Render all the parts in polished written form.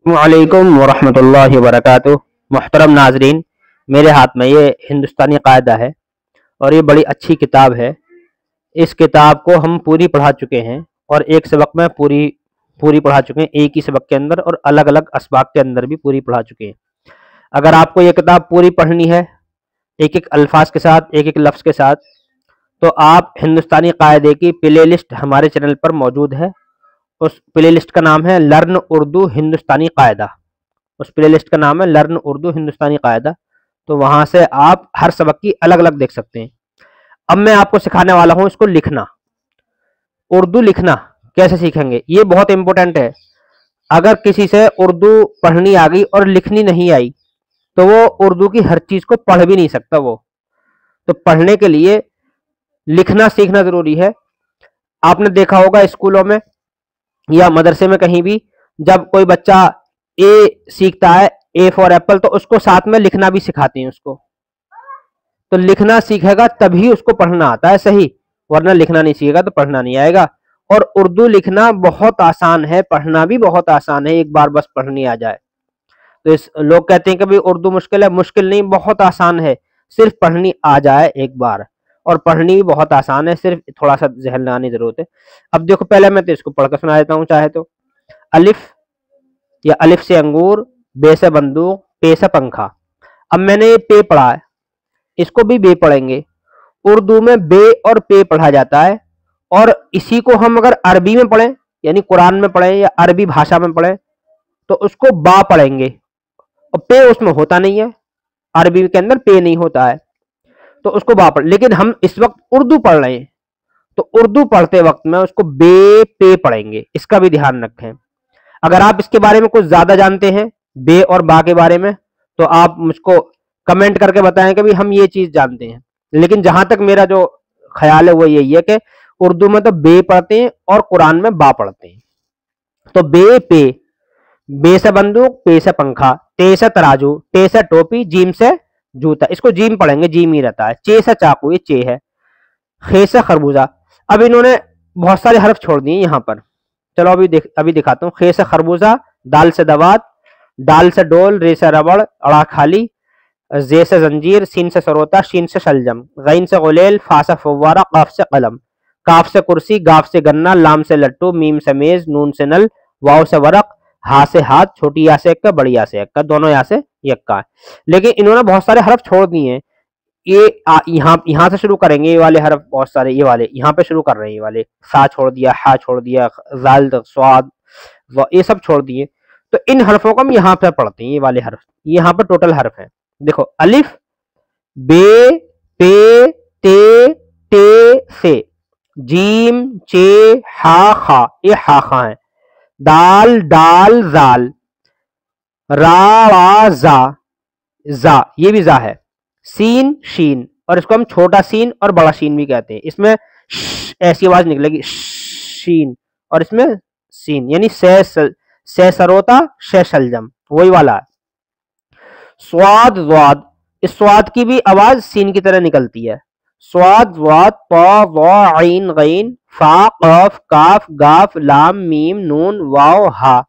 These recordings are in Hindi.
वालेकुम वरहमतुल्लाहि वबरकातुहू। मुहतरम नाजरीन, मेरे हाथ में ये हिंदुस्तानी कायदा है और ये बड़ी अच्छी किताब है। इस किताब को हम पूरी पढ़ा चुके हैं और एक सबक में पूरी पूरी पढ़ा चुके हैं, एक ही सबक के अंदर, और अलग अलग असबाक के अंदर भी पूरी पढ़ा चुके हैं। अगर आपको ये किताब पूरी पढ़नी है, एक एक अल्फाज के साथ, एक एक लफ्ज़ के साथ, तो आप हिंदुस्तानी कायदे की प्ले लिस्ट हमारे चैनल पर मौजूद है। उस प्ले लिस्ट का नाम है लर्न उर्दू हिंदुस्तानी कायदा। उस प्ले लिस्ट का नाम है लर्न उर्दू हिंदुस्तानी कायदा। तो वहां से आप हर सबक की अलग अलग देख सकते हैं। अब मैं आपको सिखाने वाला हूं इसको लिखना। उर्दू लिखना कैसे सीखेंगे, ये बहुत इंपॉर्टेंट है। अगर किसी से उर्दू पढ़नी आ गई और लिखनी नहीं आई, तो वो उर्दू की हर चीज को पढ़ भी नहीं सकता। वो तो पढ़ने के लिए लिखना सीखना जरूरी है। आपने देखा होगा स्कूलों में या मदरसे में कहीं भी, जब कोई बच्चा ए सीखता है, ए फॉर एप्पल, तो उसको साथ में लिखना भी सिखाते हैं उसको। तो लिखना सीखेगा तभी उसको पढ़ना आता है सही, वरना लिखना नहीं सीखेगा तो पढ़ना नहीं आएगा। और उर्दू लिखना बहुत आसान है, पढ़ना भी बहुत आसान है, एक बार बस पढ़नी आ जाए। तो इस लोग कहते हैं कि भाई उर्दू मुश्किल है, मुश्किल नहीं, बहुत आसान है, सिर्फ पढ़नी आ जाए एक बार। और पढ़नी भी बहुत आसान है, सिर्फ थोड़ा सा जहन लगाने की जरूरत है। अब देखो, पहले मैं तो इसको पढ़कर सुना देता हूँ चाहे तो। अलिफ या अलिफ से अंगूर, बे से बंदूक, पे से पंखा। अब मैंने ये पे पढ़ा है, इसको भी बे पढ़ेंगे। उर्दू में बे और पे पढ़ा जाता है, और इसी को हम अगर अरबी में पढ़ें, यानी कुरान में पढ़ें या अरबी भाषा में पढ़ें, तो उसको बा पढ़ेंगे। और पे उसमें होता नहीं है, अरबी के अंदर पे नहीं होता है, तो उसको बा पढ़। लेकिन हम इस वक्त उर्दू पढ़ रहे हैं, तो उर्दू पढ़ते वक्त में उसको बे पे पढ़ेंगे, इसका भी ध्यान रखें। अगर आप इसके बारे में कुछ ज्यादा जानते हैं, बे और बा के बारे में, तो आप मुझको कमेंट करके बताएं कि भाई हम ये चीज जानते हैं। लेकिन जहां तक मेरा जो ख्याल है वो यही है कि उर्दू में तो बे पढ़ते हैं और कुरान में बा पढ़ते हैं। तो बे पे, बे से बंदूक, पे से पंखा, ते से तराजू, टे से टोपी, जीम से जूता, इसको जीम पढ़ेंगे, जीम ही रहता है। चे से चाकू, ये चे है। खे से खरबूजा। अब इन्होंने बहुत सारे हर्फ छोड़ दिए यहाँ पर। चलो अभी दिखाता हूँ। खे से खरबूजा, दाल से दवात, डाल से डोल, रे से रबड़, अड़ा खाली, जे से जंजीर, सीन से सरोता, शीन से शलजम, गैन से गुलेल, फा से फव्वारा, काफ से कलम, काफ से कुर्सी, गाफ से गन्ना, लाम से लट्टू, मीम से मेज, नून से नल, वाव से वरक, हा से हाथ, छोटी या से एक्का, बड़ी या से एक्का, दोनों या से यक्का है। लेकिन इन्होंने बहुत सारे हरफ छोड़ दिए हैं। ये यहाँ से शुरू करेंगे, ये वाले हरफ बहुत सारे, ये वाले यहाँ पे शुरू कर रहे हैं। ये वाले सा छोड़ दिया, हा छोड़ दिया, जाल, स्वाद, ये सब छोड़ दिए। तो इन हरफों को हम यहाँ पे पढ़ते हैं, ये वाले हरफ, यहाँ पे टोटल हरफ है। देखो, अलिफ, बे, पे, ते, टे, से, जीम, चे, हा, खा, ये हा खा है। दाल, डाल, जाल, रा, वा, जा, ये भी जा है। सीन, शीन, और इसको हम छोटा सीन और बड़ा सीन भी कहते हैं। इसमें ऐसी आवाज निकलेगी, शीन, और इसमें सीन, यानी से सरोता, शे शलजम, वही वाला है। स्वाद, वाद, इस स्वाद की भी आवाज सीन की तरह निकलती है। स्वाद, वाद, ता, वा, आइन, गैन, फा, कफ, काफ, गाफ, लाम, मीम, नून, वाव, हा।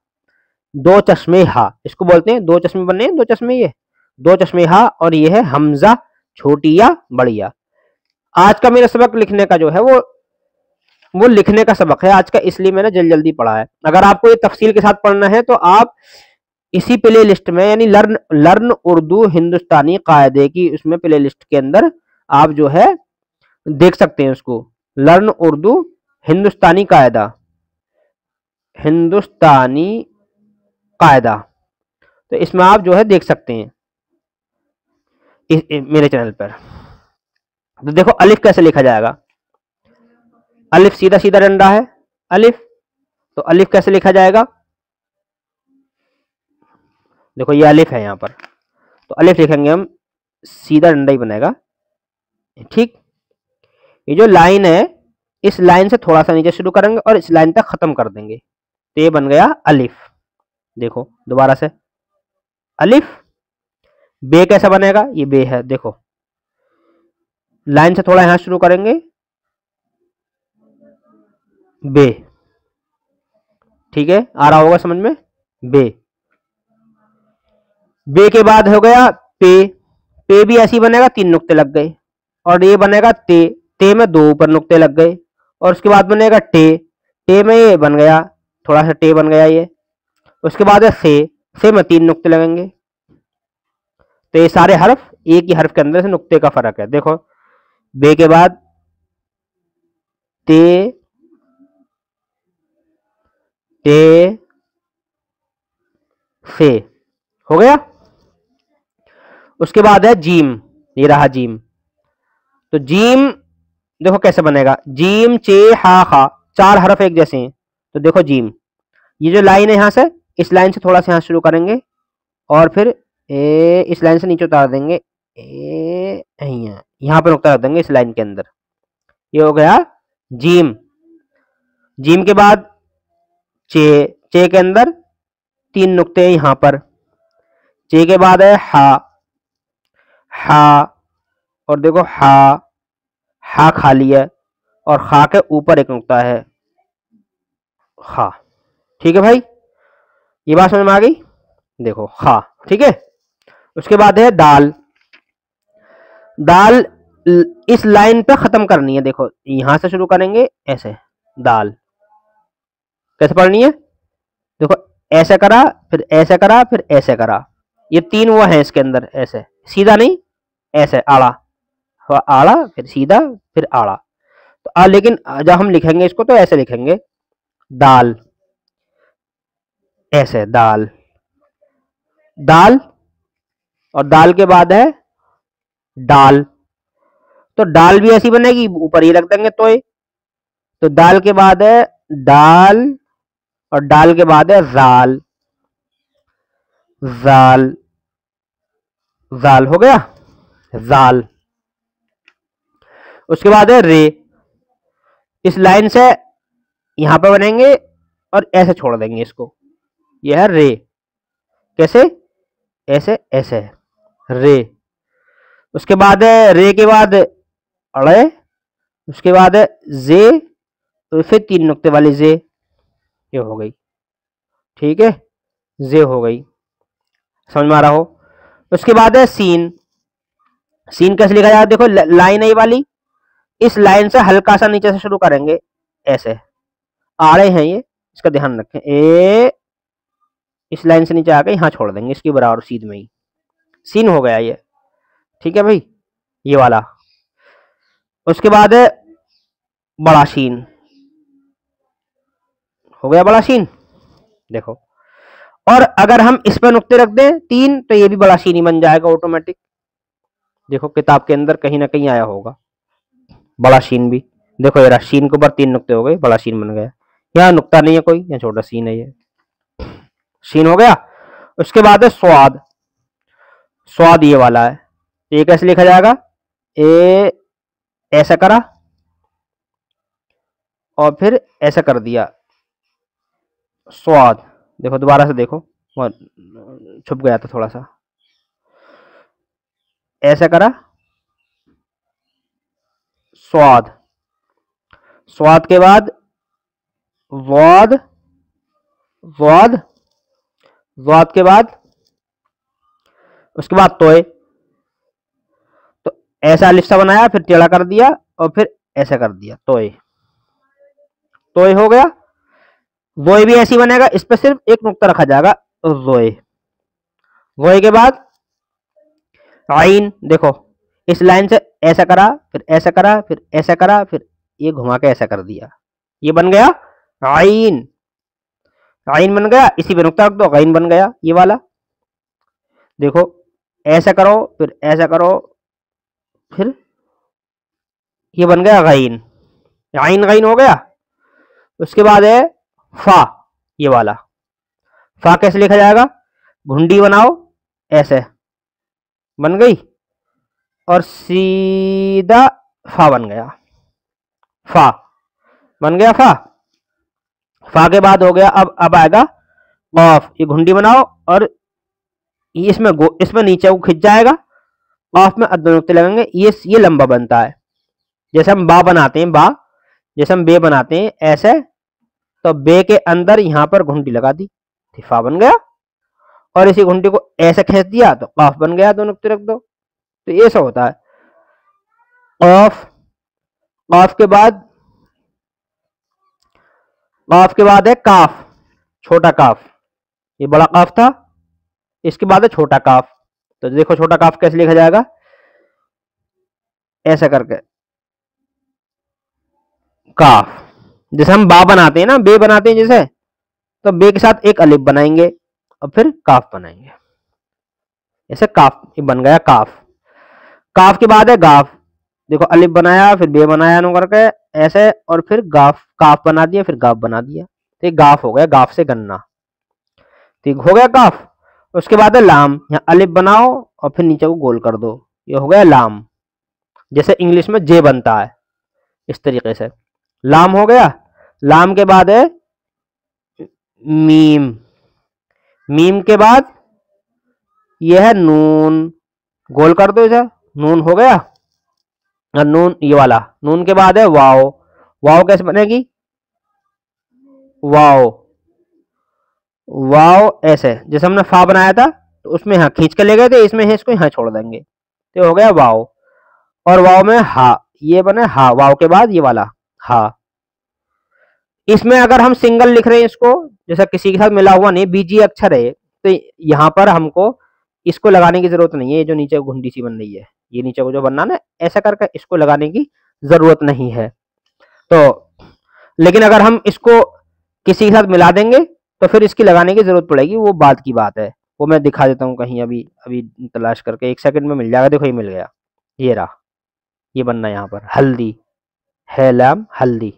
दो चश्मे हा, इसको बोलते हैं, दो चश्मे बने, दो चश्मे, ये दो चश्मे हा। और ये है हमजा, छोटी या बड़ी या। आज का मेरा सबक लिखने का जो है वो लिखने का सबक है आज का, इसलिए मैंने जल्दी जल्दी पढ़ा है। अगर आपको ये तफसील के साथ पढ़ना है तो आप इसी प्ले लिस्ट में, यानी लर्न उर्दू हिंदुस्तानी कायदे की, उसमें प्ले लिस्ट के अंदर आप जो है देख सकते हैं उसको। लर्न उर्दू हिंदुस्तानी कायदा, हिंदुस्तानी कायदा, तो इसमें आप जो है देख सकते हैं मेरे चैनल पर। तो देखो, अलिफ कैसे लिखा जाएगा। अलिफ सीधा सीधा डंडा है, अलिफ, तो अलिफ कैसे लिखा जाएगा। देखो, ये अलिफ है यहाँ पर, तो अलिफ लिखेंगे हम, सीधा डंडा ही बनेगा, ठीक। ये जो लाइन है, इस लाइन से थोड़ा सा नीचे शुरू करेंगे और इस लाइन तक खत्म कर देंगे, तो ये बन गया अलिफ। देखो दोबारा से, अलिफ। बे कैसा बनेगा, ये बे है, देखो लाइन से थोड़ा यहां शुरू करेंगे, बे, ठीक है, आ रहा होगा समझ में, बे। बे के बाद हो गया पे, पे भी ऐसी बनेगा, 3 नुक्ते लग गए। और ये बनेगा ते में 2 ऊपर नुक्ते लग गए। और उसके बाद बनेगा टे में ये बन गया, थोड़ा सा टे बन गया ये। उसके बाद है से में 3 नुक्ते लगेंगे। तो ये सारे हर्फ एक ही हर्फ के अंदर से नुक्ते का फर्क है। देखो बे के बाद ते से हो गया। उसके बाद है जीम, ये रहा जीम। तो जीम देखो कैसे बनेगा, जीम चे हा खा, 4 हरफ एक जैसे हैं। तो देखो जीम, ये जो लाइन है यहां से, इस लाइन से थोड़ा सा यहां शुरू करेंगे और फिर इस लाइन से नीचे उतार देंगे, यहां पर नुक्ता रख देंगे इस लाइन के अंदर। ये हो गया जीम। जीम के बाद चे के अंदर 3 नुक्ते हैं यहां पर। चे के बाद है हा, और देखो हा खाली है और खा के ऊपर एक नुक्ता है, खा। ठीक है भाई, ये बात समझ में आ गई। देखो खा, ठीक है। उसके बाद है दाल। दाल इस लाइन पे खत्म करनी है, देखो यहां से शुरू करेंगे ऐसे। दाल कैसे पढ़नी है, देखो ऐसे करा, फिर ऐसे करा, फिर ऐसे करा। ये 3 वो है इसके अंदर, ऐसे सीधा नहीं, ऐसे आड़ा, आड़ा फिर सीधा फिर आड़ा। तो लेकिन जब हम लिखेंगे इसको तो ऐसे लिखेंगे, दाल, ऐसे दाल, दाल। और दाल के बाद है डाल। तो डाल भी ऐसी बनेगी, ऊपर ये रख देंगे तो दाल के बाद है डाल, और डाल के बाद है जाल, जाल, जाल हो गया, जाल। उसके बाद है रे, इस लाइन से यहां पर बनेंगे और ऐसे छोड़ देंगे इसको, यह है रे। कैसे, ऐसे ऐसे रे। उसके बाद है रे के बाद अड़े, उसके बाद है जे, तो फिर 3 नुक्ते वाली जे, ये हो गई। ठीक है, जे हो गई, समझ में आ रहा हो। उसके बाद है सीन। सीन कैसे लिखा जाए, देखो लाइन है ये वाली, इस लाइन से हल्का सा नीचे से शुरू करेंगे, ऐसे आड़े हैं ये, इसका ध्यान रखें। इस लाइन से नीचे आके यहां छोड़ देंगे इसकी बराबर सीध में ही, सीन हो गया ये। ठीक है भाई, ये वाला। उसके बाद है बड़ा शीन, हो गया बड़ा शीन। देखो, और अगर हम इस पर नुक्ते रख दें 3, तो ये भी बड़ा शीन ही बन जाएगा ऑटोमेटिक। देखो किताब के अंदर कहीं ना कहीं आया होगा बड़ा शीन भी। देखो यार, शीन के ऊपर 3 नुक्ते हो गए, बड़ा शीन बन गया। यहाँ नुक्ता नहीं है कोई, यहाँ छोटा सीन है, ये शीन हो गया। उसके बाद है स्वाद। स्वाद ये वाला है, ये कैसे लिखा जाएगा, ऐसा करा और फिर ऐसा कर दिया, स्वाद। देखो दोबारा से देखो, छुप गया था थोड़ा सा, ऐसा करा, स्वाद। स्वाद के बाद वाद, वाद, वाद के बाद उसके बाद तोय। तो ऐसा लिस्सा बनाया, फिर टेढ़ा कर दिया और फिर ऐसा कर दिया, तोय, तोय हो गया। वोय भी ऐसी बनेगा, इस पर सिर्फ एक नुक्ता रखा जाएगा, वोय। वोय के बाद आइन, देखो इस लाइन से ऐसा करा, फिर ऐसा करा, फिर ऐसा करा, फिर ये घुमा के ऐसा कर दिया, ये बन गया आइन। आइन बन गया, इसी पे नुक्ता रख दो, आइन बन गया ये वाला। देखो ऐसा करो, फिर ऐसा करो, फिर ये बन गया गाइन, आइन गाइन हो गया। उसके बाद है फा, ये वाला। फा कैसे लिखा जाएगा, घुंडी बनाओ, ऐसे बन गई और सीधा फा बन गया, फा बन गया, फा। फा के बाद हो गया, अब आएगा कॉफ, ये घुंडी बनाओ और इसमें नीचे को खिंच जाएगा, कॉफ में अद्दे नुक्ते लगेंगे, ये लंबा बनता है। जैसे हम बा बनाते हैं, बा, जैसे हम बे बनाते हैं ऐसे, तो बे के अंदर यहां पर घुंडी लगा दी, फा बन गया। और इसी घुंडी को ऐसे खींच दिया तो काफ बन गया, दो नुक्ते रख दो। तो ये ऐसा होता है। काफ, काफ के बाद है काफ, छोटा काफ। ये बड़ा काफ था, इसके बाद है छोटा काफ। तो देखो छोटा काफ कैसे लिखा जाएगा, ऐसा करके काफ। जैसे हम बा बनाते हैं ना, बे बनाते हैं जैसे, तो बे के साथ एक अलिफ बनाएंगे और फिर काफ बनाएंगे, ऐसे काफ, ये बन गया काफ। काफ के बाद है गाफ। देखो अलिफ बनाया, फिर बे बनाया नो करके ऐसे, और फिर गाफ, काफ बना दिया, फिर गाफ बना दिया। तो ये गाफ हो गया, गाफ से गन्ना। ठीक हो गया काफ। उसके बाद है लाम। यहाँ अलिफ बनाओ और फिर नीचे को गोल कर दो, ये हो गया लाम। जैसे इंग्लिश में जे बनता है, इस तरीके से लाम हो गया। लाम के बाद है मीम। मीम के बाद यह है नून, गोल कर दो इसे, नून हो गया। और नून ये वाला, नून के बाद है वाओ। वाओ कैसे बनेगी, वाओ, वाओ ऐसे, जैसे हमने फा बनाया था तो उसमें यहाँ खींच के ले गए थे, इसमें है इसको यहाँ छोड़ देंगे, तो हो गया वाओ। और वाओ में हा, ये बने हा, वाओ के बाद ये वाला हा। इसमें अगर हम सिंगल लिख रहे हैं इसको, जैसा किसी के साथ मिला हुआ नहीं, बीजी अक्षर है, तो यहाँ पर हमको इसको लगाने की जरूरत नहीं है। ये जो नीचे घुंडी सी बन रही है, ये नीचे को जो बनना ना, ऐसा करके इसको लगाने की जरूरत नहीं है। तो लेकिन अगर हम इसको किसी के साथ मिला देंगे तो फिर इसकी लगाने की जरूरत पड़ेगी, वो बात की बात है। वो मैं दिखा देता हूँ कहीं, अभी अभी तलाश करके, 1 सेकंड में मिल जाएगा। देखो ये मिल गया, ये रहा, ये बनना यहाँ पर हल्दी है, लैम हल्दी।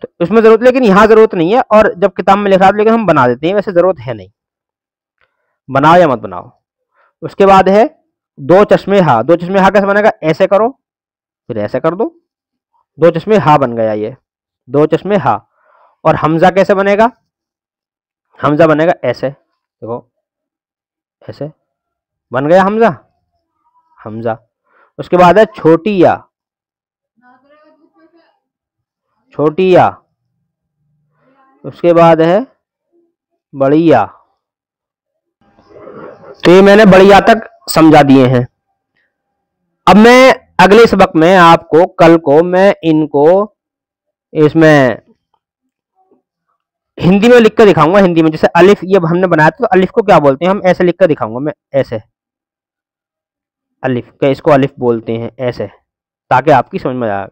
तो इसमें जरूरत, लेकिन यहाँ जरूरत नहीं है, और जब किताब में लिखा, लेकिन हम बना देते हैं, वैसे जरूरत है नहीं। बनाओ या मत बनाओ। उसके बाद है दो चश्मे हा। दो चश्मे हा कैसे बनेगा, ऐसे करो फिर ऐसे कर दो, दो चश्मे हा बन गया, ये दो चश्मे हा। और हमजा कैसे बनेगा, हमजा बनेगा ऐसे, देखो ऐसे बन गया हमजा, हमजा। उसके बाद है छोटी या, छोटी या। उसके बाद है बड़ी या। तो ये मैंने बड़ी या तक समझा दिए हैं। अब मैं अगले सबक में आपको, कल को मैं इनको इसमें हिंदी में लिख कर दिखाऊंगा। हिंदी में जैसे अलिफ ये हमने बनाया था, तो अलिफ को क्या बोलते हैं, हम ऐसे लिख कर दिखाऊंगा मैं, ऐसे अलिफ के, इसको अलिफ बोलते हैं ऐसे, ताकि आपकी समझ में आए।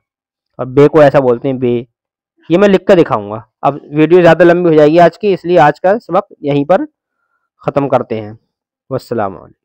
और बे को ऐसा बोलते हैं बे, ये मैं लिख कर दिखाऊंगा। अब वीडियो ज्यादा लंबी हो जाएगी आज की, इसलिए आज का सबक यहीं पर खत्म करते हैं। वस्सलाम वालेकुम।